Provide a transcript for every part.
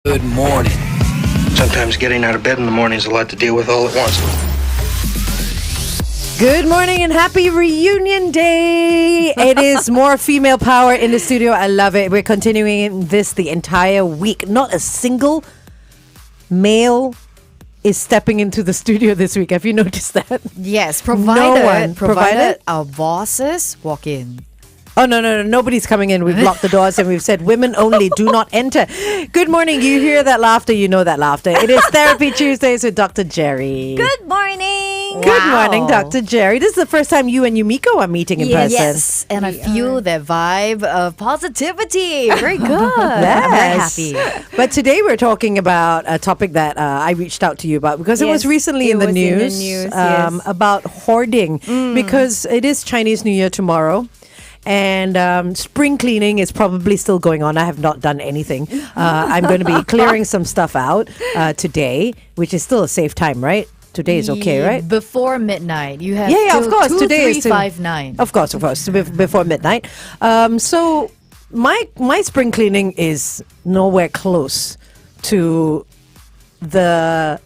Good morning. Sometimes getting out of bed in the morning is a lot to deal with all at once. Good morning and happy reunion day. It is more female power in the studio. I love it. We're continuing this the entire week. Not a single male is stepping into the studio this week. Have you noticed that? Yes, Provided provided our bosses walk in. Oh, no. Nobody's coming in. We've locked the doors and we've said women only, do not enter. Good morning. You hear that laughter, you know that laughter. It is Therapy Tuesdays with Dr. Jerry. Good morning. Good morning, Dr. Jerry. This is the first time you and Yumiko are meeting in person. Yes, and I feel that vibe of positivity. Very good. Yes. I'm very happy. But today we're talking about a topic that I reached out to you about because it was recently in the news, about hoarding because it is Chinese New Year tomorrow. And spring cleaning is probably still going on. I have not done anything. I'm going to be clearing some stuff out today, which is still a safe time, right? Today is okay, right? Before midnight. You have of course. Today is 2-3-5-9. Of course, before midnight. So my spring cleaning is nowhere close to the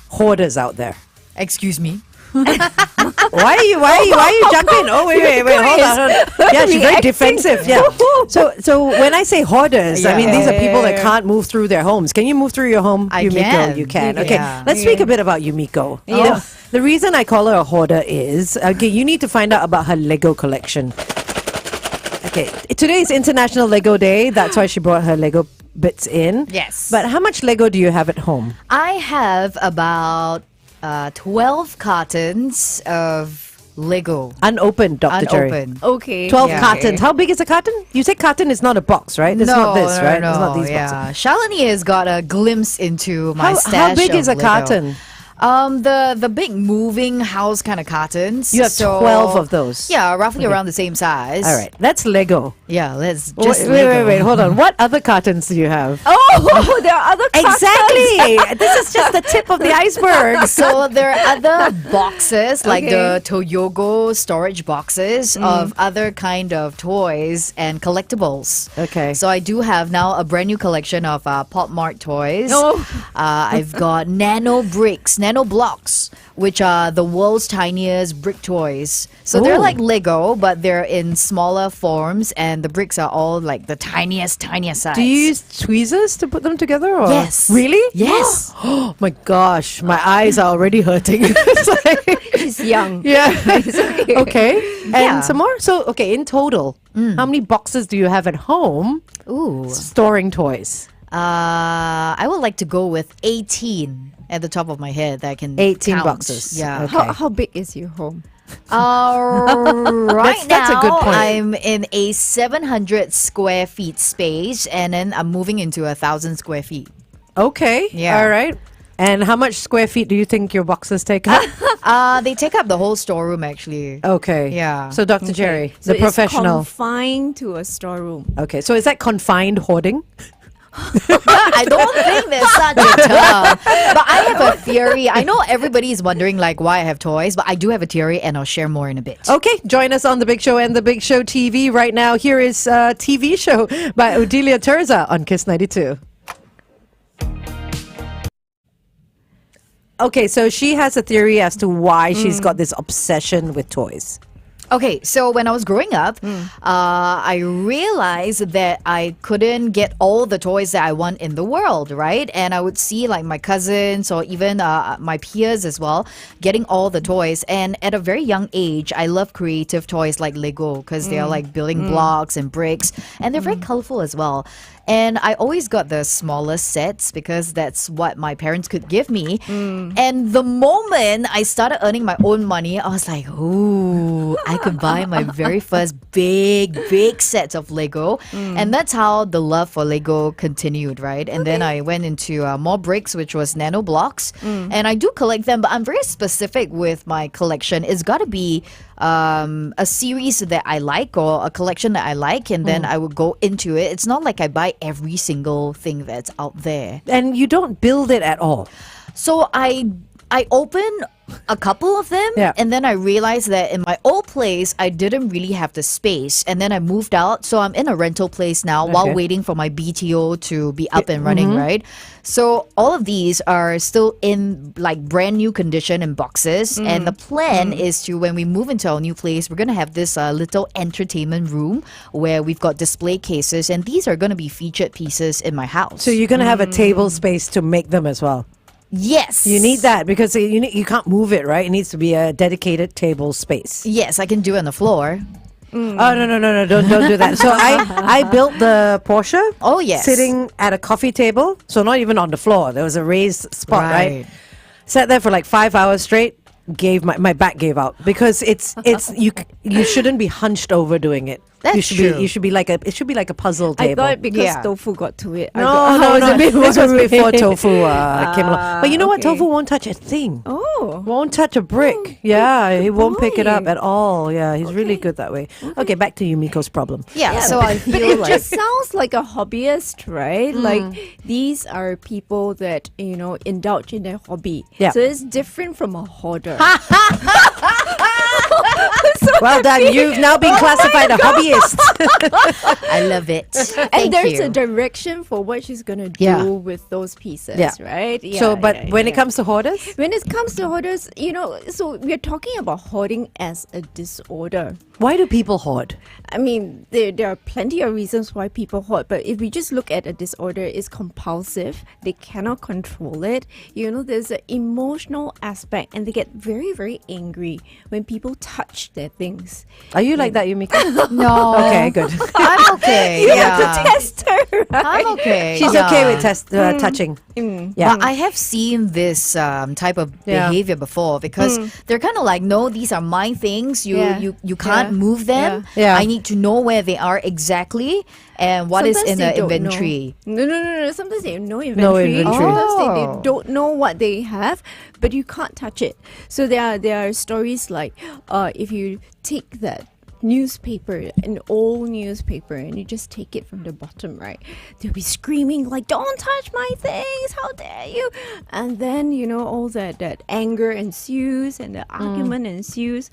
hoarders out there. Excuse me. Why are you jumping? Oh wait, hold on. Yeah, she's very defensive. Yeah. So when I say hoarders, I mean these are people that can't move through their homes. Can you move through your home, Yumiko? Can. You can. Okay. Yeah. Let's speak a bit about Yumiko. Yeah. The reason I call her a hoarder is you need to find out about her Lego collection. Okay. Today is International Lego Day. That's why she brought her Lego bits in. Yes. But how much Lego do you have at home? I have about 12 cartons of Lego. Unopened, Dr. Jerry. Unopened. Okay. 12 Yeah. cartons. How big is a carton? You say carton is not a box, right? It's not this, right? No, It's not these yeah. boxes. Shalini has got a glimpse into my stash. How big is a of Lego. carton? The big moving house kind of cartons. You have 12 of those. Yeah, roughly around the same size. All right. That's Lego. Yeah, let's just Wait. Hold on. What other cartons do you have? Oh, there are other Exactly. This is just the tip of the iceberg. So there are other boxes like the Toyogo storage boxes of other kind of toys and collectibles. Okay. So I do have now a brand new collection of Pop Mart toys. Oh. I've got nano bricks, nano blocks, which are the world's tiniest brick toys. So they're Ooh. like Lego, but they're in smaller forms, and the bricks are all like the tiniest size. Do you use tweezers to put them together? Or? Yes. Really? Yes. Oh my gosh. My eyes are already hurting. It's like- She's young. yeah. okay. Okay. And Yeah. some more? So, okay, in total, how many boxes do you have at home Ooh. storing toys? I would like to go with 18 at the top of my head that I can 18 count. boxes. Yeah. Okay. How big is your home? Right That's a now, good point. I'm in a 700 square feet space, and then I'm moving into 1,000 square feet. Okay. Yeah. All right. And how much square feet do you think your boxes take up? They take up the whole storeroom, actually. Okay. Yeah. So, Dr. Jerry, So the professional. It's confined to a storeroom. Okay. So, is that confined hoarding? I don't think there's such a term. But I have a theory. I know everybody is wondering like why I have toys, but I do have a theory, and I'll share more in a bit. Okay. Join us on The Big Show and The Big Show TV right now. Here is a TV show by Odelia Terza on Kiss 92. Okay, so she has a theory as to why she's got this obsession with toys. Okay, so when I was growing up, I realized that I couldn't get all the toys that I want in the world, right? And I would see like my cousins or even my peers as well getting all the toys. And at a very young age, I love creative toys like Lego because they are like building blocks and bricks, and they're very colorful as well. And I always got the smallest sets because that's what my parents could give me. And the moment I started earning my own money, I was like, ooh, I could buy my very first big sets of Lego. And that's how the love for Lego continued, right? And then I went into more bricks, which was nano blocks. And I do collect them, but I'm very specific with my collection. It's got to be a series that I like or a collection that I like, and then I would go into it. It's not like I buy every single thing that's out there. And you don't build it at all. So I open a couple of them. Yeah. And then I realized that in my old place, I didn't really have the space. And then I moved out. So I'm in a rental place now while waiting for my BTO to be up and running, right? So all of these are still in like brand new condition in boxes. And the plan is to, when we move into our new place, we're going to have this little entertainment room where we've got display cases. And these are going to be featured pieces in my house. So you're going to have a table space to make them as well. Yes. You need that because you can't move it, right? It needs to be a dedicated table space. Yes, I can do it on the floor. Oh no! Don't do that. So I built the Porsche. Oh, yes. Sitting at a coffee table, so not even on the floor. There was a raised spot, right? Sat there for like 5 hours straight. My back gave out because it's you shouldn't be hunched over doing it. That's true. You should be like it should be like a puzzle I table. thought because tofu got to it. No. This was before tofu came along. But you know what? Tofu won't touch a thing. Oh. Won't touch a brick. Yeah, he won't pick it up at all. Yeah, he's really good that way. Okay, back to Yumiko's problem. Yeah, so I But feel it like just sounds like a hobbyist, right? Like these are people that, indulge in their hobby. Yeah. So it's different from a hoarder. Well done. You've now been classified a hobbyist. I love it. And Thank there's you. a direction for what she's going to do Yeah. with those pieces, Yeah. right? So, but when it comes to hoarders, when it comes to hoarders, so we're talking about hoarding as a disorder. why do people hoard? I mean, there are plenty of reasons why people hoard, but if we just look at a disorder, it's compulsive. They cannot control it. There's an emotional aspect, and they get very, very angry when people touch their things. Are you like that, Yumiko? No. Okay, good. I'm okay. You yeah. have to test her, right? I'm okay. She's yeah. okay with touching. Yeah. But I have seen this type of Yeah. behavior before because they're kind of like, no, these are my things. You can't move them. Yeah. I need to know where they are exactly and what is in Sometimes the they don't inventory. know. No. Sometimes they have no inventory. inventory. Sometimes they Oh. don't know what they have, but you can't touch it. So there are stories like if you take that newspaper, an old newspaper, and you just take it from the bottom, right? They'll be screaming like, "Don't touch my things! How dare you!" And then all that anger ensues and the argument ensues.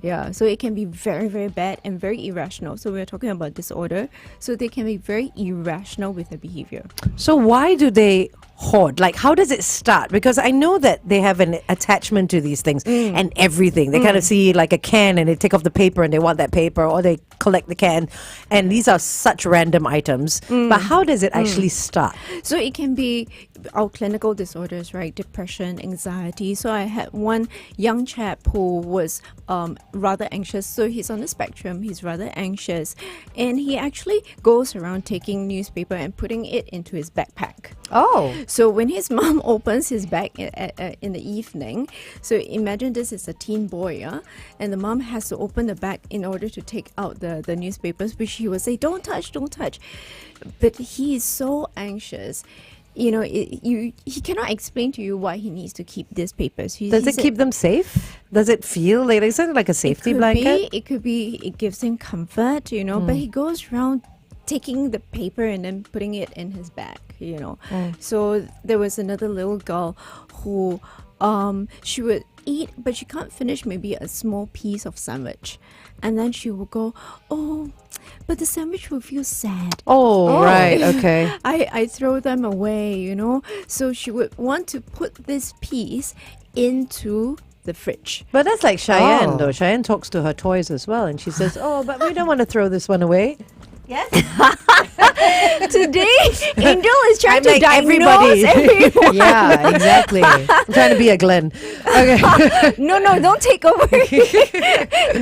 Yeah, so it can be very, very bad and very irrational. So we're talking about disorder. So they can be very irrational with their behavior. So why do they hoard? Like, how does it start? Because I know that they have an attachment to these things and everything. They kind of see like a can and they take off the paper and they want that paper, or they collect the can. And these are such random items. But how does it actually start? So it can be our clinical disorders, right? Depression, anxiety. So I had one young chap who was rather anxious. So he's on the spectrum. He's rather anxious. And he actually goes around taking newspaper and putting it into his backpack. Oh. So when his mom opens his bag in the evening, so imagine this is a teen boy, and the mom has to open the bag in order to take out the newspapers, which he will say, don't touch. But he is so anxious. He cannot explain to you why he needs to keep these papers. Does it keep them safe? Does it feel like is it like a safety blanket? It could be. It gives him comfort, but he goes around taking the paper and then putting it in his bag, So there was another little girl who she would eat, but she can't finish maybe a small piece of sandwich, and then she will go, "Oh, but the sandwich will feel sad." Oh, right, okay. I throw them away, So she would want to put this piece into the fridge. But that's like Cheyenne, Oh. though. Cheyenne talks to her toys as well, and she says, "Oh, but we don't want to throw this one away." Yes. Today, Angel is trying I'm to like diagnose everybody. everyone. Yeah, exactly. I'm trying to be a Glenn. Okay. No, don't take over.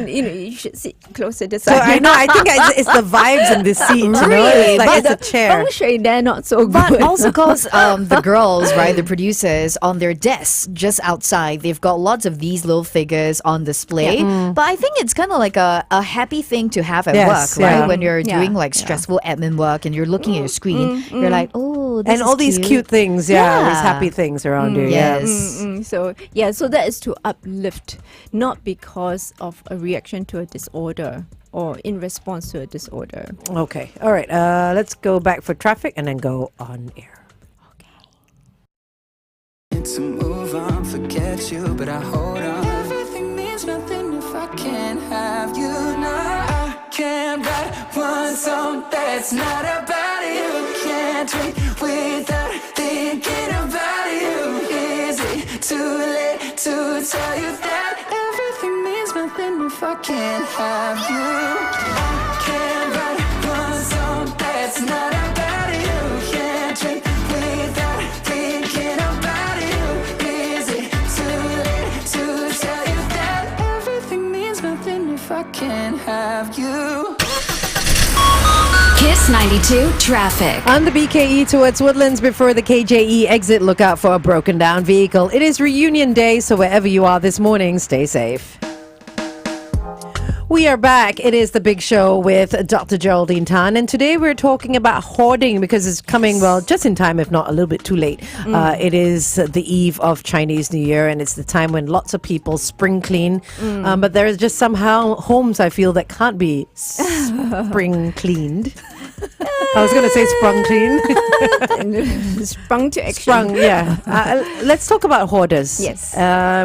You should sit closer to So I know. I think it's the vibes in this seat. Really? It's like but it's a chair. feng shui there not so good. But also because the girls, right, the producers, on their desks just outside, they've got lots of these little figures on display. But I think it's kind of like a happy thing to have at Yes, work, right? yeah. When you're Yeah. doing like stressful admin work and you're looking at your screen, you're like, oh, this And is all these cute things, these Yeah. happy things around you. Yes. So that is to uplift, not because of a reaction to a disorder or in response to a disorder. Yeah. Okay. All right. Let's go back for traffic and then go on air. To move on, forget you, but I hold can't write one song that's not about you. Can't drink without thinking about you. Is it too late to tell you that everything means nothing if I can't have you? I can't write one song that's not about you. Can't drink without thinking about you. Is it too late to tell you that everything means nothing if I can't have you? Kiss 92 traffic. On the BKE towards Woodlands before the KJE exit, look out for a broken down vehicle. It is reunion day, so wherever you are this morning, stay safe. We are back. It is the big show with Dr. Geraldine Tan, and today we're talking about hoarding because it's coming, well, just in time, if not a little bit too late. It is the eve of Chinese New Year, and it's the time when lots of people spring clean. But there is just somehow homes, I feel, that can't be spring cleaned. I was going to say sprung clean. Sprung to action. Sprung, yeah. Let's talk about hoarders. Yes.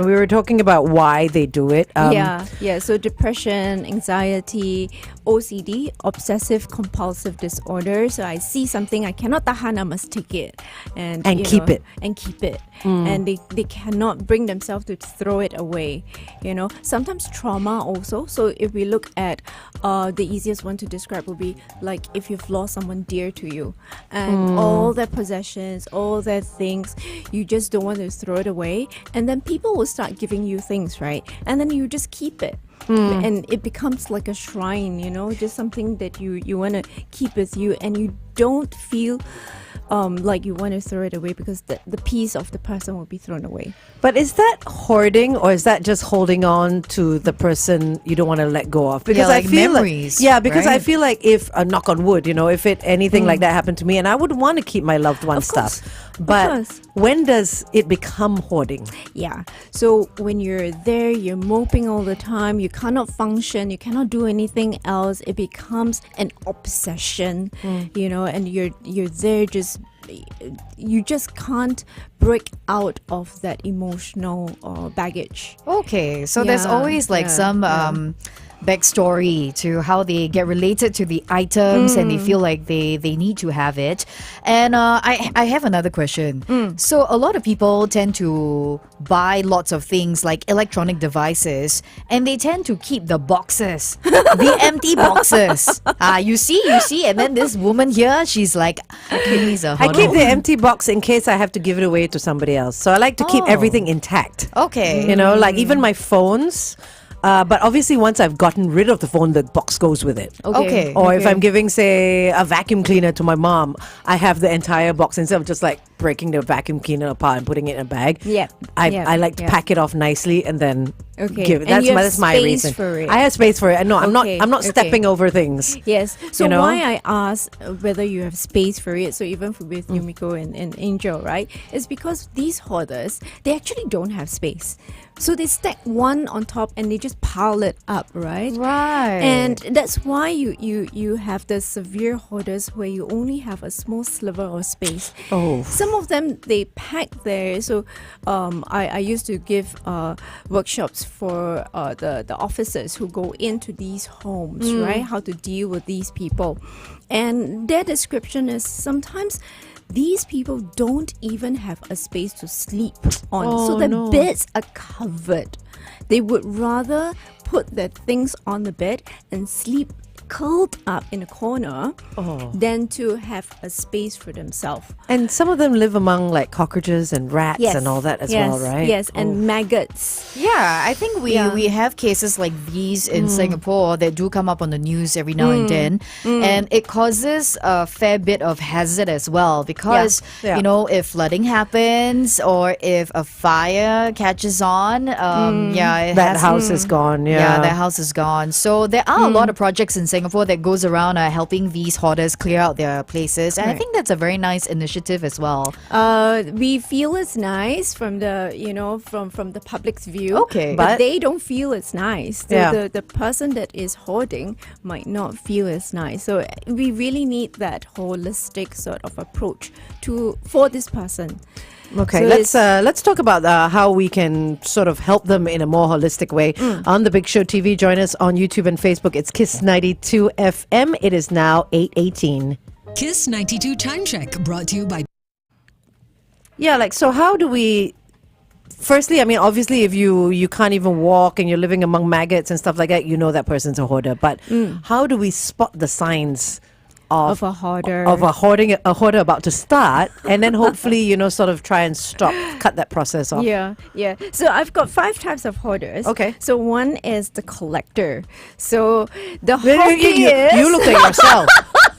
We were talking about why they do it. Yeah. So depression, anxiety, OCD, obsessive compulsive disorder. So I see something I cannot tahan, I must take it and keep it. And keep it. And they cannot bring themselves to throw it away. Sometimes trauma also. So if we look at the easiest one to describe would be like if you've lost someone dear to you and all their possessions, all their things, you just don't want to throw it away, and then people will start giving you things, right? And then you just keep it. And it becomes like a shrine, just something that you want to keep with you, and you don't feel like you want to throw it away because the piece of the person will be thrown away. But is that hoarding, or is that just holding on to the person you don't want to let go of? Because like I feel memories, because I right? feel like if knock on wood, if anything like that happened to me, and I would want to keep my loved one's stuff. But when does it become hoarding? Yeah. So when you're there, you're moping all the time, you cannot function, you cannot do anything else. It becomes an obsession, and you're there just you just can't break out of that emotional baggage. Okay, so there's always like some backstory to how they get related to the items and they feel like they need to have it. And I have another question. So a lot of people tend to buy lots of things like electronic devices, and they tend to keep the boxes, the empty boxes. You see, and then this woman here, she's like, okay, he's a I hoarder. keep the empty box in case I have to give it away to somebody else. So I like to keep everything intact. Okay. Like even my phones. But obviously, once I've gotten rid of the phone, the box goes with it. Okay. Or if I'm giving, say, a vacuum cleaner to my mom, I have the entire box instead of just like breaking the vacuum cleaner apart and putting it in a bag. I like to pack it off nicely and then give it. That's my reason. For it. I have space for it. No, I'm not Okay. stepping over things. Yes. So why I asked whether you have space for it, so even with Yumiko and Angel, right, is because these hoarders, they actually don't have space. So they stack one on top and they just pile it up, right? Right. And that's why you have the severe hoarders where you only have a small sliver of space. Oh. Some of them, they pack there. So I used to give workshops for the officers who go into these homes, right? How to deal with these people. And their description is sometimes these people don't even have a space to sleep on. So the beds are covered. They would rather put their things on the bed and sleep curled up in a corner than to have a space for themselves. And some of them live among like cockroaches and rats and all that as well, right? Yes, and maggots. Yeah, I think we have cases like these in Singapore that do come up on the news every now and then, and it causes a fair bit of hazard as well because if flooding happens or if a fire catches on, That house is gone. Yeah, that house is gone. So there are a lot of projects in Singapore that goes around helping these hoarders clear out their places, and I think that's a very nice initiative as well. We feel it's nice from the from the public's view. Okay. but they don't feel it's nice. The person that is hoarding might not feel it's nice. So we really need that holistic sort of approach for this person. Okay, So let's talk about how we can sort of help them in a more holistic way. On the Big Show TV, join us on YouTube and Facebook. It's Kiss 92 FM. It is now 8:18. Kiss 92 Time Check brought to you by. Yeah, like, so how do we? Firstly, I mean, obviously, if you can't even walk and you're living among maggots and stuff like that, you know that person's a hoarder. But how do we spot the signs of a hoarder, a hoarder about to start, and then hopefully sort of try and cut that process off? Yeah. So I've got 5 types of hoarders. Okay. So one is the collector. So the You hobbyist. looked at yourself,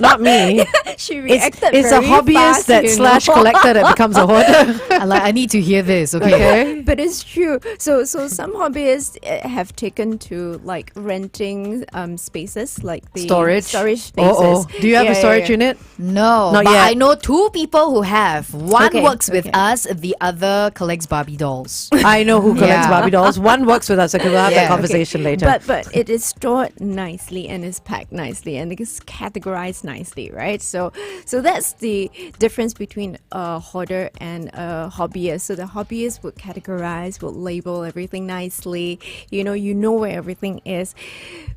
not me. She reacted It's a very hobbyist fast, that / collector that becomes a hoarder. I need to hear this. Okay. But it's true. So some hobbyists have taken to like renting spaces, like the Storage spaces. Do you have a storage unit? No, Not but yet. I know 2 people who have. One Okay, works with okay. us, the other collects Barbie dolls. I know who collects Yeah. Barbie dolls. One works with us. Okay, we'll have that Yeah. conversation later. But it is stored nicely and is packed nicely and it's categorized nicely, right? So that's the difference between a hoarder and a hobbyist. So the hobbyist would categorize, would label everything nicely. You know where everything is.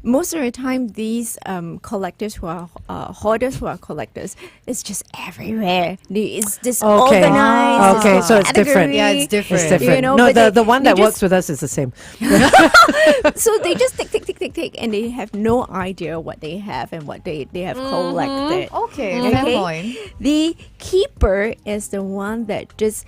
Most of the time, these collectors who are hoarders who are collectors, it's just everywhere. It's disorganized. Okay, so it's different. Yeah, it's different. It's different. You know, No, but the one they that works just- with us is the same. So they just take, and they have no idea what they have and what they have collected. Okay, fair point. The keeper is the one that just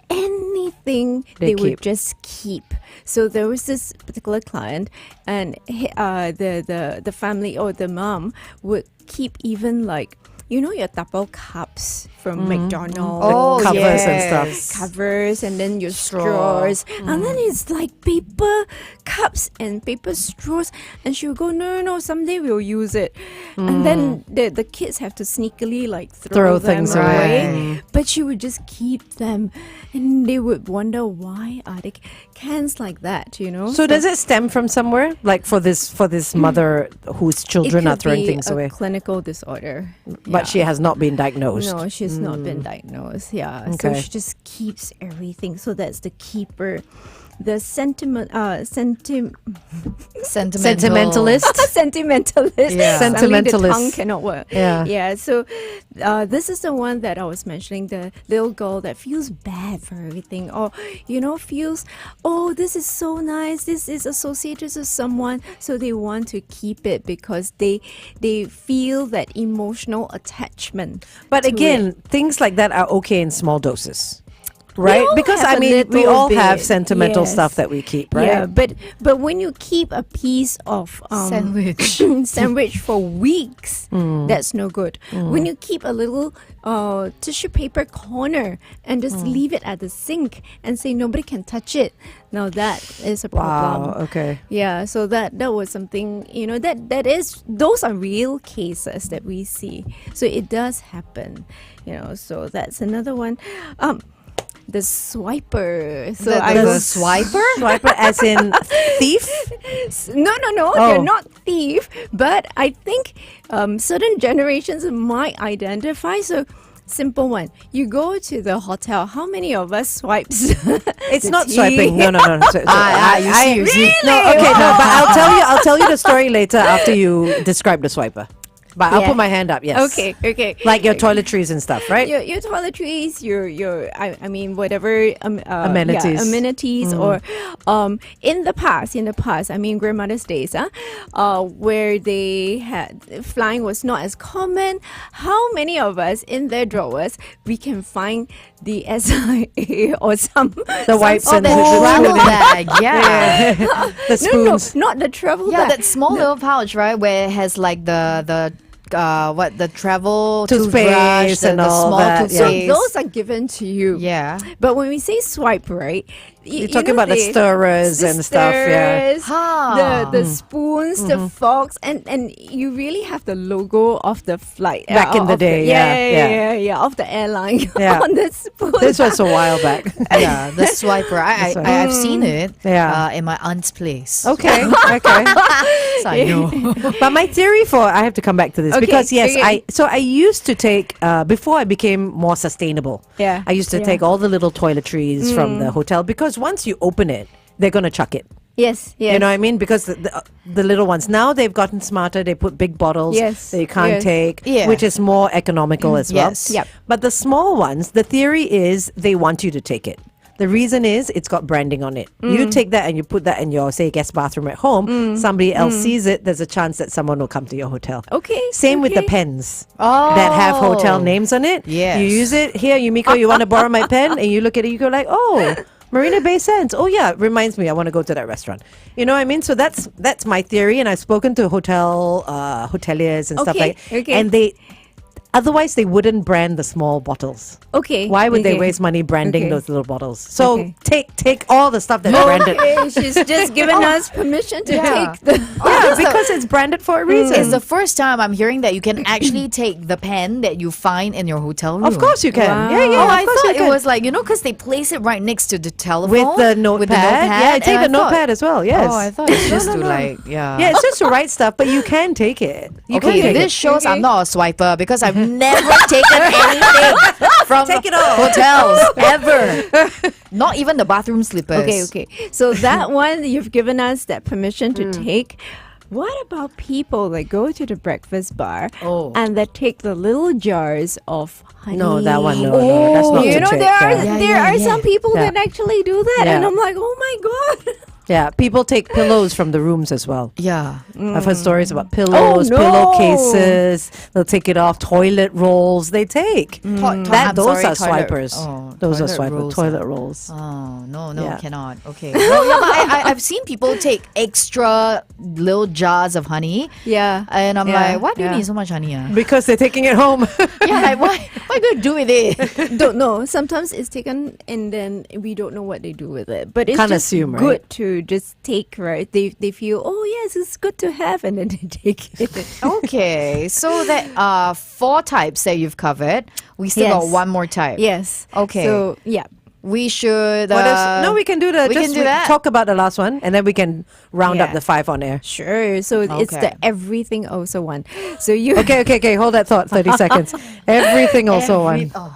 anything They they would keep. just keep. So there was this particular client, and the family or the mom would keep even like your double cups from McDonald's. Oh, Covers and yes. stuff. Covers and then your Straw. straws and then it's like paper cups and paper straws, and she'll go no, someday we'll use it, and then the kids have to sneakily like Throw them things away, away. but she would just keep them, and they would wonder why are they cans like that. So does it stem from somewhere? Like for this mother whose children are throwing things a away, clinical disorder, but she has not been diagnosed. No, she's not been diagnosed. Yeah, so Okay. she just keeps everything. So that's the keeper. The Sentimentalist. sentimentalist. Yeah. Suddenly the Sentimentalist. tongue cannot work. Yeah. So this is the one that I was mentioning. The little girl that feels bad for everything, or feels, oh, this is so nice. This is associated to someone, so they want to keep it because they feel that emotional attachment. But to again, it. things like that are okay in small doses, right? all Because have I a mean, we little all have bit, sentimental yes. stuff that we keep, right? Yeah, but when you keep a piece of Sandwich. sandwich for weeks, that's no good. When you keep a little tissue paper corner and just leave it at the sink and say nobody can touch it, now that is a problem. Wow. Okay. Yeah, so that was something, those are real cases that we see. So it does happen, so that's another one. The swiper. So The swiper? Swiper as in thief? No, Oh. they're not thief. But I think certain generations might identify. So simple one. You go to the hotel. How many of us swipes? It's the not tea? swiping. No. you see, you see. No, okay, no, but I'll tell you the story later after you describe the swiper. But I'll Yeah. put my hand up. Yes. Okay. Like your toiletries and stuff, right? Your toiletries, I mean whatever Amenities. amenities, or in the past, I mean grandmother's days, where they had flying was not as common. How many of us in their drawers we can find the SIA or some The wipes Oh, and the travel bag. Yeah. the no, spoons. not the travel Yeah, bag. that small little pouch, right, where it has like the travel Toothpaste toothbrush, and the all small that, yeah. So toothpaste. those are given to you. Yeah. But when we say swipe, right, You're talking about the stirrers and stuff, yeah. The spoons, the forks, and you really have the logo of the flight Back in the day, of the airline Yeah. on the spoon. This was a while back. Yeah, the swiper. I've seen it in my aunt's place. Okay. So I know. But my theory I have to come back to this because I used to take before I became more sustainable. Yeah. I used to take all the little toiletries from the hotel because once you open it, they're gonna chuck it. Yes. You know what I mean? Because the little ones now they've gotten smarter. They put big bottles that you can't take, which is more economical as well. Yes. Yep. But the small ones, the theory is they want you to take it. The reason is it's got branding on it. You take that and you put that in your, say, guest bathroom at home. Somebody else sees it. There's a chance that someone will come to your hotel. Okay. Same with the pens that have hotel names on it. Yes. You use it. Here, Yumiko, you want to borrow my pen? And you look at it, you go like, oh, Marina Bay Sands. Oh, yeah, reminds me, I want to go to that restaurant. You know what I mean? So that's my theory. And I've spoken to hoteliers and stuff like that. Okay. And otherwise, they wouldn't brand the small bottles. Okay. Why would they waste money branding Okay. those little bottles? So Okay. take all the stuff that's branded. Okay, she's just given us permission to take the. Yeah, because it's branded for a reason. It's the first time I'm hearing that you can actually take the pen that you find in your hotel room. Of course you can. Wow. Yeah. Oh, of I course thought you it can. was like, because they place it right next to the telephone. With the notepad. Yeah, take the notepad as well. Yes. Oh, I thought it's just to Yeah, it's just to write stuff, but you can take it. You can Okay, take this it. shows I'm not a swiper because I've never taken anything from Take it all. hotels ever. Not even the bathroom slippers. Okay. So that one you've given us that permission to take. What about people that go to the breakfast bar and that take the little jars of honey? No, that one, no, that's not You to know, take, there are some people Yeah. that actually do that, and Yeah. I'm like, oh my god. Yeah, people take pillows from the rooms as well. Yeah. I've heard stories about pillows, no. pillowcases. They'll take it off. Toilet rolls, they take. I'm Those sorry, are toilet- swipers. oh, Those are toilet swipers. rolls. Toilet rolls. Oh, no, Yeah. cannot. Okay. Well, yeah, but I've seen people take extra little jars of honey. Yeah. And I'm Yeah, like, why do you yeah. need so much honey? Because they're taking it home. Yeah, like, what are you going to do with it? Don't know. Sometimes it's taken and then we don't know what they do with it. But it's Can't just assume, right? good to just take, right? They feel, oh yes, it's good to have, and then they take it. Okay, so that are 4 types that you've covered. We still Yes. got one more type. Yes. Okay. So yeah. We should. No, we can do that. we can do that. Talk about the last one, and then we can round up Yeah. the 5 on air. Sure. So it's the Okay. everything also one. So you Okay. Hold that thought. 30 seconds. Everything also one. Oh.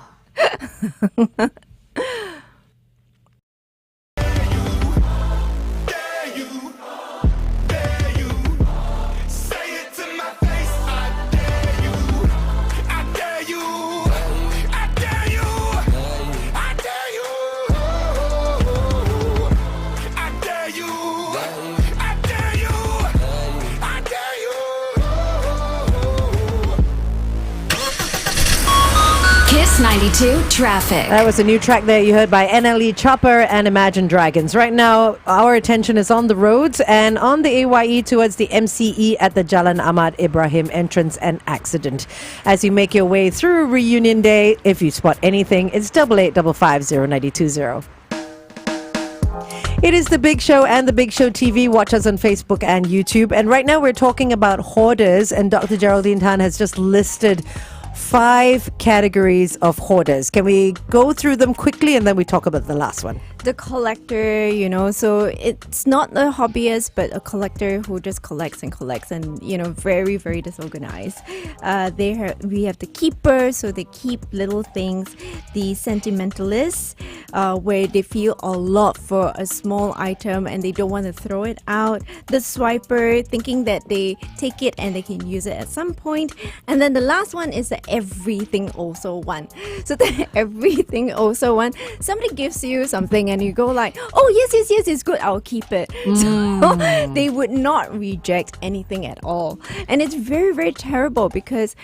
Kiss 92 Traffic. That was a new track there you heard by NLE Chopper and Imagine Dragons. Right now, our attention is on the roads and on the AYE towards the MCE at the Jalan Ahmad Ibrahim entrance and accident. As you make your way through Reunion Day, if you spot anything, it's 885550 It is The Big Show and The Big Show TV. Watch us on Facebook and YouTube. And right now we're talking about hoarders, and Dr. Geraldine Tan has just listed 5 categories of hoarders. Can we go through them quickly and then we talk about the last one? the collector, so it's not a hobbyist, but a collector who just collects and, very, very disorganized. We have the keeper, so they keep little things. The sentimentalists, where they feel a lot for a small item and they don't want to throw it out. The swiper, thinking that they take it and they can use it at some point. And then the last one is the everything also one. So the everything also one, somebody gives you something and you go like, oh yes, it's good, I'll keep it. So they would not reject anything at all. And it's very, very terrible because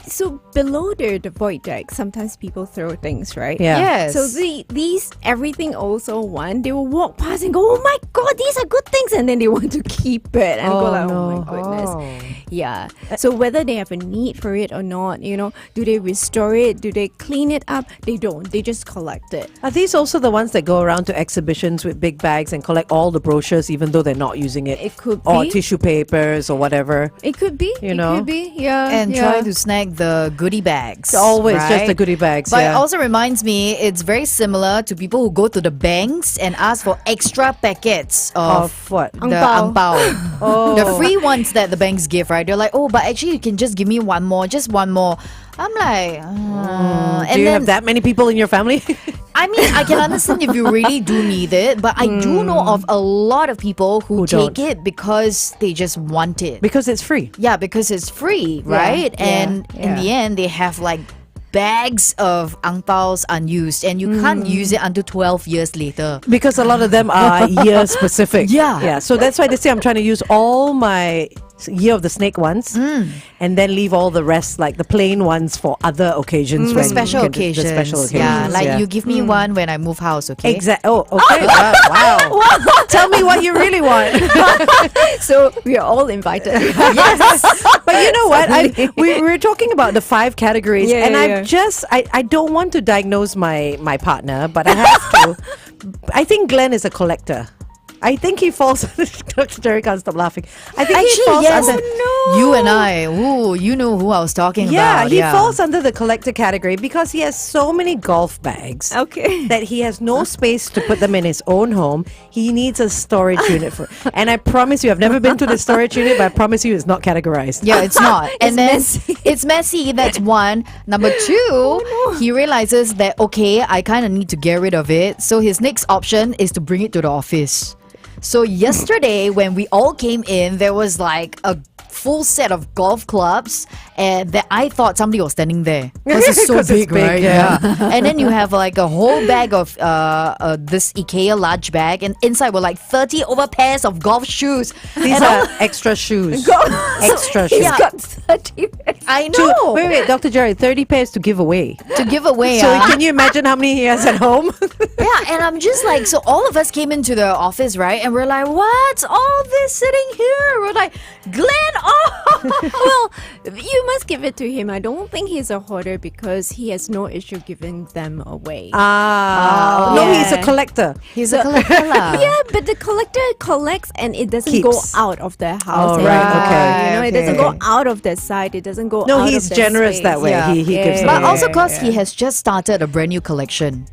so below the void deck, sometimes people throw things, right? Yeah. Yes. So these everything also one, they will walk past and go, oh my god, these are good things, and then they want to keep it and go like, oh my goodness. Yeah. So whether they have a need for it or not, do they restore it? Do they clean it up? They don't. They just collect it. Are these also the ones that go around to exhibitions with big bags and collect all the brochures even though they're not using it? It could Or be. tissue papers or whatever. It could be. You know? It could be. Yeah. And try to snag the goodie bags. Always just right? the goodie bags. But it yeah. also reminds me, it's very similar to people who go to the banks and ask for extra packets of Of what? the Ang pao. ang pao. The free ones that the banks give, right? They're like, oh, but actually you can just give me one more, just one more. I'm like, Do you have that many people in your family? I mean, I can understand if you really do need it, but I do know of a lot of people who take don't. it because they just want it. Because it's free. Yeah, because it's free, right? And in the end, they have like bags of ang paos unused, and you can't use it until 12 years later. Because a lot of them are year specific. Yeah. Yeah. So that's why they say I'm trying to use all my Year of the Snake ones and then leave all the rest, like the plain ones, for other occasions. For when special the occasions. special occasions. Yeah, like you give me one when I move house, okay? Exactly. Oh, okay. Wow. Tell me what you really want. So we are all invited. Yes. But you know what? We were talking about the 5 categories, and I don't want to diagnose my partner, but I have to. I think Glenn is a collector. I think he falls. Dr. Jerry can't stop laughing. I think he Actually, falls yes. under. You and I, you know who I was talking Yeah, about. he falls under the collector category because he has so many golf bags. Okay. That he has no space to put them in his own home. He needs a storage unit for. And I promise you, I've never been to the storage unit, but I promise you, it's not categorized. Yeah, it's not. And then messy. it's messy. That's one. Number two, he realizes that, okay, I kind of need to get rid of it. So his next option is to bring it to the office. So yesterday, when we all came in, there was like a full set of golf clubs, and that I thought somebody was standing there because it's so 'Cause it's big, big, right? yeah. And then you have like a whole bag of this IKEA large bag, and inside were like 30 over pairs of golf shoes. These And are extra shoes. Extra shoes. He's got 30 I know. Wait, Dr. Jerry, 30 pairs to give away. To give away. So can you imagine how many he has at home? Yeah, and I'm just like, so all of us came into the office, right? And we're like, what's all this sitting here? We're like, Glenn, Well, you must give it to him. I don't think he's a hoarder because he has no issue giving them away. No, he's a collector. he's a collector. Yeah, but the collector collects and it doesn't go Keeps. out of their house. Oh, anymore. right, okay. You know, it doesn't Okay. go out of their side. It doesn't go No, out he's of their generous space. that way. Yeah. He gives them But away. also because he has just started a brand new collection.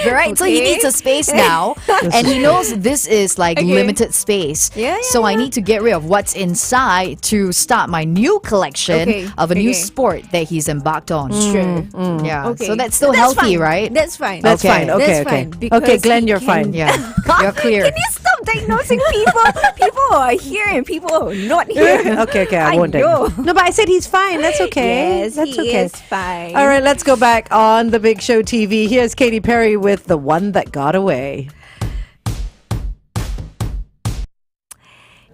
Right, so he Okay. needs a space now, and he knows this is like limited space. So I need to get rid of what's inside to start my new collection of a new sport that he's embarked on. Sure. Yeah, Okay. so that's still That's healthy, fine. right? That's fine. That's Okay. fine. Okay, That's okay. fine, because Okay, Glenn, he you're can- fine. Yeah, you're clear. Can you stop diagnosing people? People who are here and people who are not here. Okay, I won't know. diagnose. No, but I said he's fine. That's okay. Yes, That's he okay. is fine. All right, let's go back on the Big Show TV. Here's Katy Perry with The One That Got Away.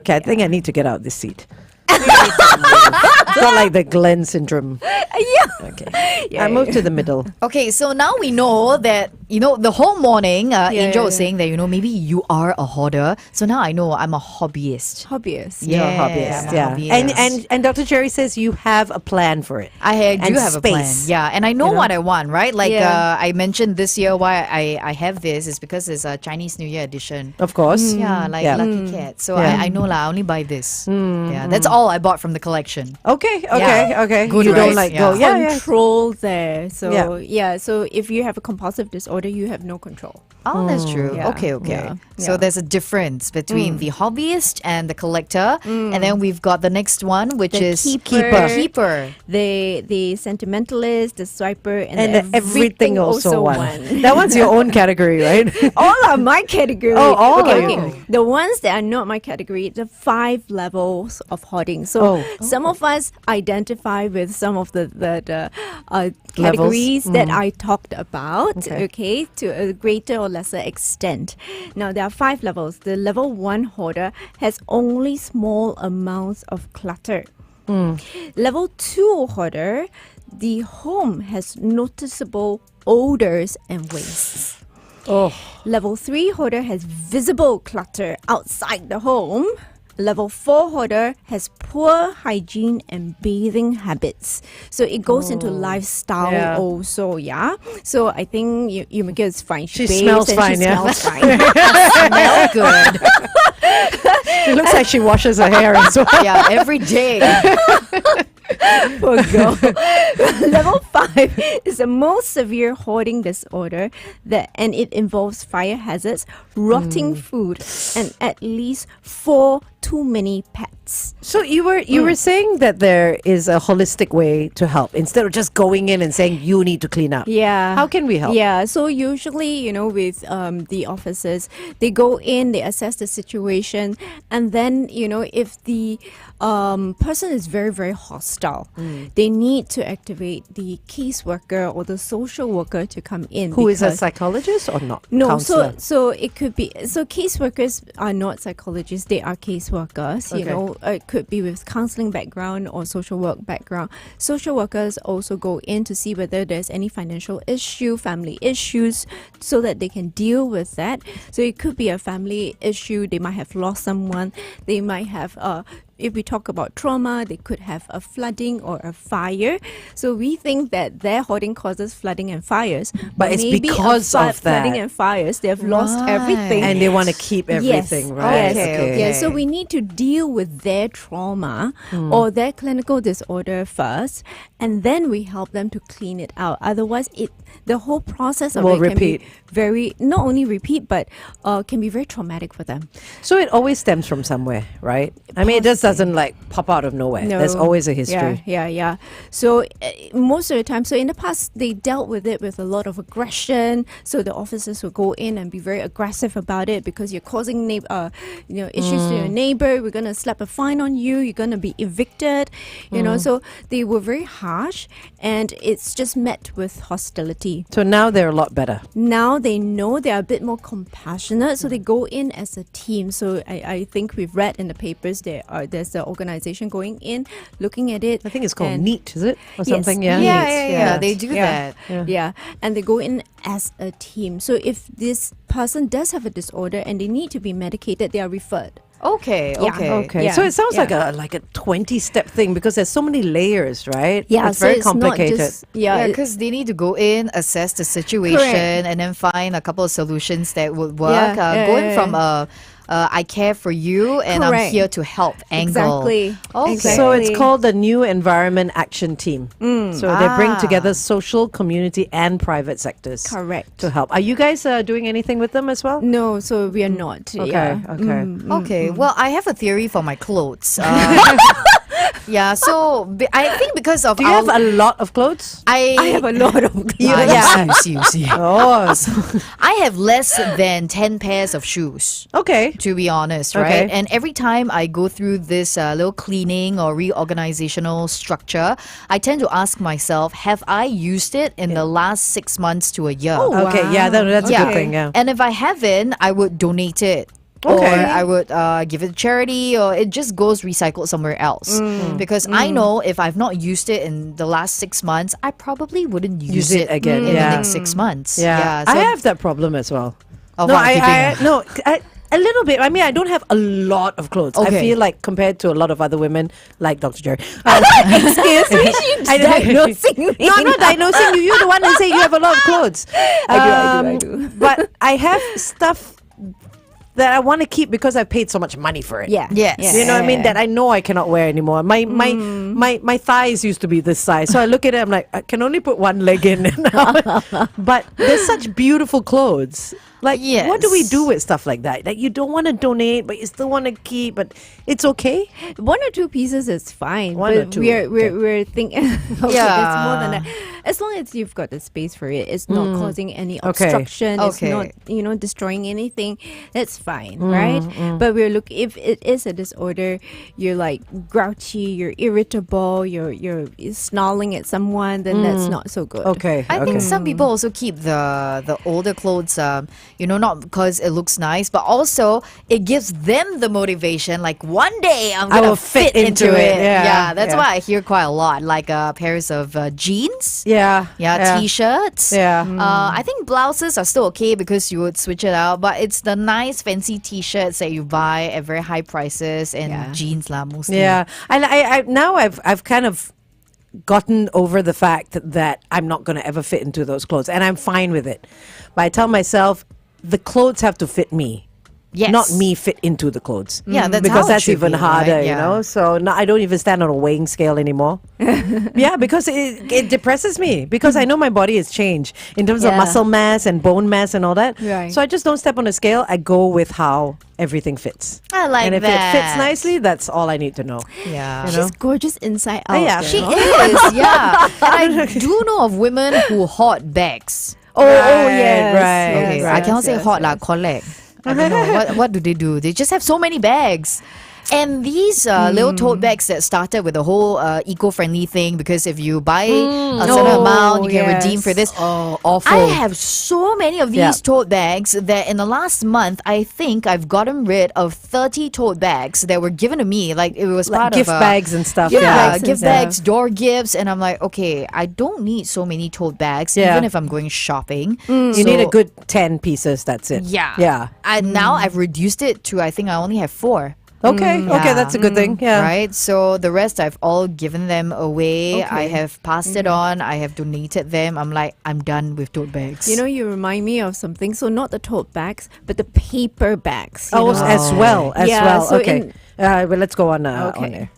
Okay, I think I need to get out this seat. It's not like the Glenn syndrome. Yeah. Okay. I moved to the middle. Okay, so now we know that, the whole morning, Angel was saying that, maybe you are a hoarder. So now I know I'm a hobbyist. Hobbyist. You're a Yeah, hobbyist. I'm a Yeah. hobbyist. And Dr. Jerry says you have a plan for it. I do And have a plan. space. Yeah, and I know what I want, right? Like Yeah. I mentioned this year why I have this is because it's a Chinese New Year edition. Of course. Yeah, like Yeah. Lucky Cat. So Yeah. I know I only buy this. Yeah, that's all I bought from the collection. Okay. Yeah. You right? don't like Yeah. go. Yeah. Control there. So Yeah. so if you have a compulsive disorder, you have no control. Oh, that's true. Yeah. Okay. Yeah. So Yeah. there's a difference between the hobbyist and the collector. And then we've got the next one, which The is keeper. Keeper. The sentimentalist, the swiper, and, And the everything also one. That one's your own category, right? All are my category. Oh, all okay, are okay. you. The ones that are not my category, the 5 levels of hoarding. So some of us identify with some of the categories that I talked about, okay, to a greater or lesser extent. Now, there are 5 levels. The level 1 hoarder has only small amounts of clutter. Level 2 hoarder, the home has noticeable odors and wastes. Level 3 hoarder has visible clutter outside the home. Level 4 hoarder has poor hygiene and bathing habits. So it goes into lifestyle also, yeah. So I think Yumika is fine. She bathes smells and fine, she yeah. smells fine. Smell good. It looks like she washes her hair as well. Yeah, every day. Poor girl. Level 5 is the most severe hoarding disorder and it involves fire hazards, rotting food, and at least 4 too many pets. So you were saying that there is a holistic way to help instead of just going in and saying you need to clean up. Yeah. How can we help? Yeah. So usually, with the officers, they go in, they assess the situation, and then, if the person is very, very hostile, they need to activate the caseworker or the social worker to come in. Who is a psychologist or not? No, Counselor. so it could be, so caseworkers are not psychologists, they are caseworkers, it could be with counseling background or social work background. Social workers also go in to see whether there's any financial issue, family issues, so that they can deal with that. So it could be a family issue, they might have lost someone, they might have if we talk about trauma, they could have a flooding or a fire. So we think that their hoarding causes flooding and fires. But it's maybe because of that. flooding and fires, they've lost everything. And they want to keep everything, right? Yes. Okay. Yeah, so we need to deal with their trauma or their clinical disorder first, and then we help them to clean it out. Otherwise, the whole process of Will it can repeat. be very, not only repeat, but can be very traumatic for them. So it always stems from somewhere, right? I mean, it just doesn't like pop out of nowhere. No. There's always a history. Yeah. So most of the time, so in the past, they dealt with it with a lot of aggression. So the officers will go in and be very aggressive about it because you're causing issues to your neighbor. We're gonna slap a fine on you. You're gonna be evicted. So they were very harsh, and it's just met with hostility. So now they're a lot better. Now they know they're a bit more compassionate, so they go in as a team. So I think we've read in the papers there's the organization going in, looking at it. I think it's called and- NEAT, is it? Or Yes. something? Yeah. Yeah, they do that. Yeah, and they go in as a team. So if this person does have a disorder and they need to be medicated, they are referred. Okay. Okay. Yeah. So it sounds Yeah. like a 20-step thing because there's so many layers, right? Yeah, It's so very it's not complicated. just- Yeah, because they need to go in, assess the situation, Correct. and then find a couple of solutions that would work. Yeah, Going yeah. from I care for you and I'm Correct. here to help angle. Exactly. Okay. Exactly. So it's called the New Environment Action Team. So they bring together social, community, and private sectors. Correct. To help. Are you guys doing anything with them as well? No, so we are not. Okay. Yeah. Okay. Okay, well, I have a theory for my clothes. Yeah, so I think because of Do you have a lot of clothes? I have a lot of you see. Oh, I have less than 10 pairs of shoes. okay. To be honest, Okay. right? And every time I go through this little cleaning or reorganizational structure, I tend to ask myself, have I used it in the last 6 months to a year? Oh, Okay, yeah, that's a Yeah. good thing, yeah. And if I haven't, I would donate it. Okay. Or I would give it to charity, or it just goes recycled somewhere else. Because I know if I've not used it in the last 6 months, I probably wouldn't use it again, in yeah. the next 6 months. Yeah, so I have that problem as well. Of No, what, keeping- a little bit. I mean, I don't have a lot of clothes. I Okay. feel like compared to a lot of other women, like Dr. Jerry. Excuse me, she's diagnosing me. No, I'm not diagnosing you. You're the one who say you have a lot of clothes. I do. But I have stuff that I want to keep because I paid so much money for it. Yeah. Yes. Yeah. You know what I mean? That I know I cannot wear anymore. My thighs used to be this size. So I look at it, I'm like, I can only put one leg in now. But there's such beautiful clothes. Like, what do we Yes. do with stuff like that? Like, you don't want to donate, but you still want to keep, but it's okay. 1 or 2 pieces is fine. One but or two, We're thinking. Okay, Yeah. it's more than that. As long as you've got the space for it, it's not causing any Okay. obstruction. Okay. It's not destroying anything. That's fine, right? But if it is a disorder, you're like grouchy, you're irritable, you're snarling at someone, then that's not so good. Okay. I think some people also keep the older clothes, not because it looks nice, but also it gives them the motivation. Like one day I'm I gonna will fit into it. Yeah, that's yeah. why I hear quite a lot. Like pairs of jeans. Yeah. T-shirts. Yeah. I think blouses are still okay because you would switch it out, but it's the nice fancy T-shirts that you buy at very high prices and jeans lah mostly. Yeah. And I now I've kind of gotten over the fact that I'm not going to ever fit into those clothes, and I'm fine with it. But I tell myself the clothes have to fit me. Yes. Not me fit into the clothes. Yeah, that's because how it that's should even be, harder, right? you Yeah. know. So I don't even stand on a weighing scale anymore. Yeah, because it depresses me because I know my body has changed in terms of Yeah. muscle mass and bone mass and all that. Right. So I just don't step on a scale. I go with how everything fits. I like and if that. it fits nicely, that's all I need to know. Yeah. She's gorgeous inside out. yeah, you She know? is, yeah. And I do know of women who hoard bags. Oh, yes, right. Okay, yes, I cannot say yes, hoard yes. lah, collect. I don't know. What do they do? They just have so many bags. And these little tote bags that started with the whole eco-friendly thing, because if you buy a certain amount, you can redeem for this. Oh, awful. I have so many of these Yeah. tote bags that in the last month, I think I've gotten rid of 30 tote bags that were given to me. Like it was Like part gift of bags and stuff. Yeah, Yeah. gift stuff. bags, door gifts, and I'm like, okay, I don't need so many tote bags, Yeah. even if I'm going shopping. You need a good 10 pieces. That's it. Yeah. Yeah. And now I've reduced it to, I think I only have 4. Okay. Okay. Yeah. That's a good thing. Yeah. Right? So the rest I've all given them away. I have passed it on. I have donated them. I'm like, I'm done with tote bags. You know, you remind me of something. So not the tote bags, but the paper bags. you Oh, know? as well. As Yeah, well. so Okay. Well, let's go on. On Okay. there.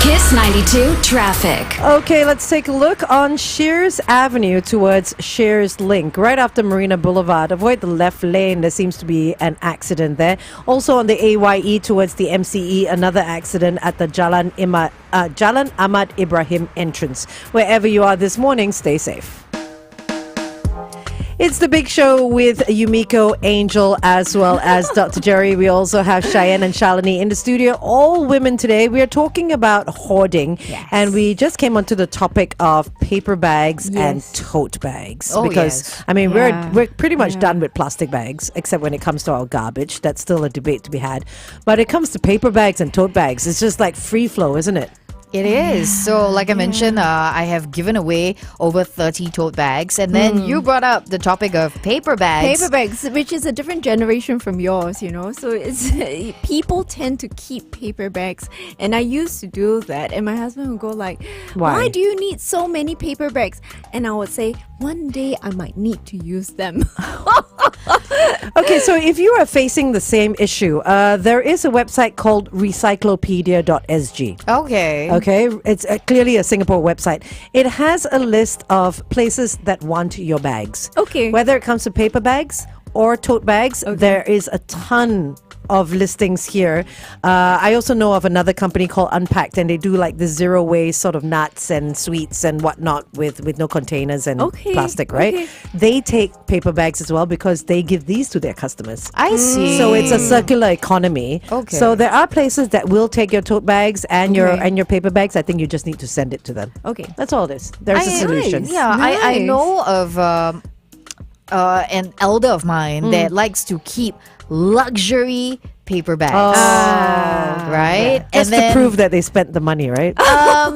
Kiss 92 traffic. Okay, let's take a look on Shears Avenue towards Shears Link, right after Marina Boulevard. Avoid the left lane. There seems to be an accident there. Also on the AYE towards the MCE, another accident at the Jalan Ahmad Ibrahim entrance. Wherever you are this morning, stay safe. It's the big show with Yumiko, Angel, as well as Dr. Jerry. We also have Cheyenne and Shalini in the studio. All women today. We are talking about hoarding. Yes. And we just came onto the topic of paper bags and tote bags. Oh, because, yes. I mean, Yeah. we're pretty much done with plastic bags, except when it comes to our garbage. That's still a debate to be had. But it comes to paper bags and tote bags. It's just like free flow, isn't it? It is. So, like I mentioned, I have given away over 30 tote bags. And then you brought up the topic of paper bags. Paper bags, which is a different generation from yours, you know. So it's people tend to keep paper bags, and I used to do that. And my husband would go like, Why? "Why do you need so many paper bags?" And I would say, "One day I might need to use them." Okay, so if you are facing the same issue, there is a website called recyclopedia.sg. Okay. Okay, it's clearly a Singapore website. It has a list of places that want your bags. Okay. Whether it comes to paper bags or tote bags, there is a ton of listings here. I also know of another company called Unpacked, and they do like the zero waste sort of nuts and sweets and whatnot with no containers and Okay, plastic, right? okay. They take paper bags as well because they give these to their customers. I see. So it's a circular economy. Okay. So there are places that will take your tote bags and Okay. your paper bags. I think you just need to send it to them. Okay. That's all it is. There's a solution. Yeah, I Nice. know of an elder of mine that likes to keep luxury paper bags. Right? Just to prove that they spent the money, right?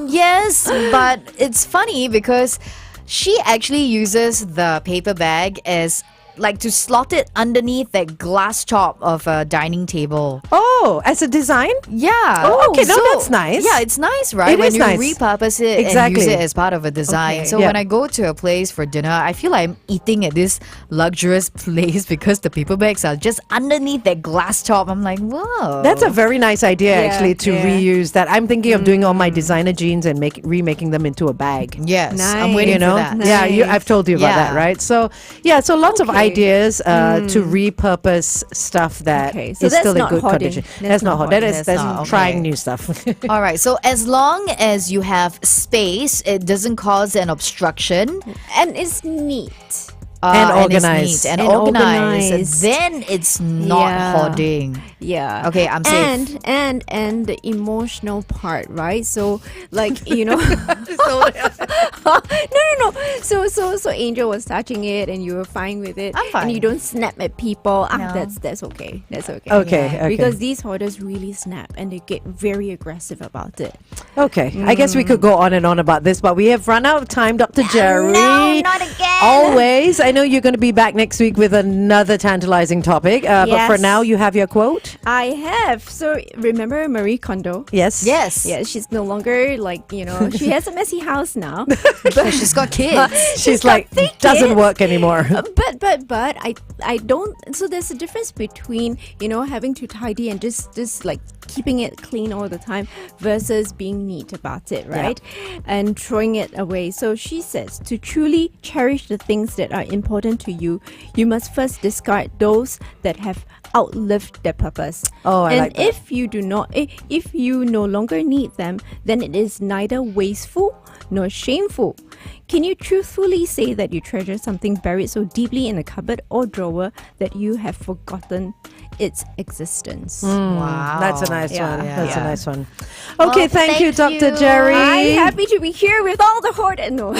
Yes, but it's funny because she actually uses the paper bag as like to slot it underneath that glass top of a dining table. Oh, as a design? Yeah. Oh, okay. No, that's nice. Yeah, it's nice, right? It when is you nice. repurpose it and Exactly. use it as part of a design. Okay. So Yeah. when I go to a place for dinner, I feel like I'm eating at this luxurious place because the paper bags are just underneath that glass top. I'm like, whoa. That's a very nice idea, Yeah, actually, to yeah. reuse that. I'm thinking of doing all my designer jeans and remaking them into a bag. Yes, I'm Nice. waiting You know, for that. yeah, Nice. I've told you about Yeah. that, right? So, yeah, so lots of ideas to repurpose stuff that Okay, is so that's still in not good hoarding. condition. That's That's not not hoarding. hoarding. That's not, trying okay. new stuff. All right. So as long as you have space, it doesn't cause an obstruction. And it's neat. And it's organized. neat and And organized. organized. Then it's not Yeah. hoarding. Yeah. Okay, I'm safe. And the emotional part, right? So like no. So Angel was touching it and you were fine with it. I'm fine. And you don't snap at people. No. That's okay. That's okay. Okay. Because these hoarders really snap and they get very aggressive about it. Okay. I guess we could go on and on about this, but we have run out of time, Dr. Jerry. No, not again. Always. I know you're going to be back next week with another tantalizing topic. But for Yes. now, you have your quote. I have. So remember Marie Kondo? Yes. Yes. Yeah, she's no longer she has a messy house now. But she's got kids. She's got like, 3 doesn't kids. work anymore. But I don't. So there's a difference between having to tidy and just like keeping it clean all the time versus being neat about it, right? And throwing it away. So she says to truly cherish the things that are important to you, you must first discard those that have outlived their purpose. Oh, I and like that. if you no longer need them, then it is neither wasteful nor shameful. Can you truthfully say that you treasure something buried so deeply in a cupboard or drawer that you have forgotten its existence? Wow. That's a nice Yeah. one. Yeah. That's a Yeah. nice one. Okay, thank you, thank Dr. you. Jerry. I'm happy to be here with all the hoard. No.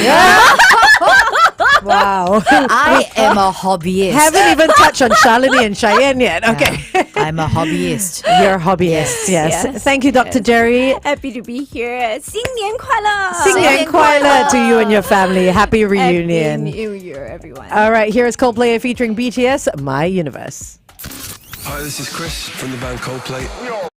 Wow. I am a hobbyist. Haven't even touched on Shalini and Cheyenne yet. Okay. I'm a hobbyist. You're a hobbyist. Yes. Yes. Thank you, Dr. Jerry. Happy to be here. 新年快乐! 新年快乐 to you and your family. Happy reunion. Happy New Year, everyone. All right, here is Coldplay featuring BTS, My Universe. Hi, this is Chris from the band Coldplay.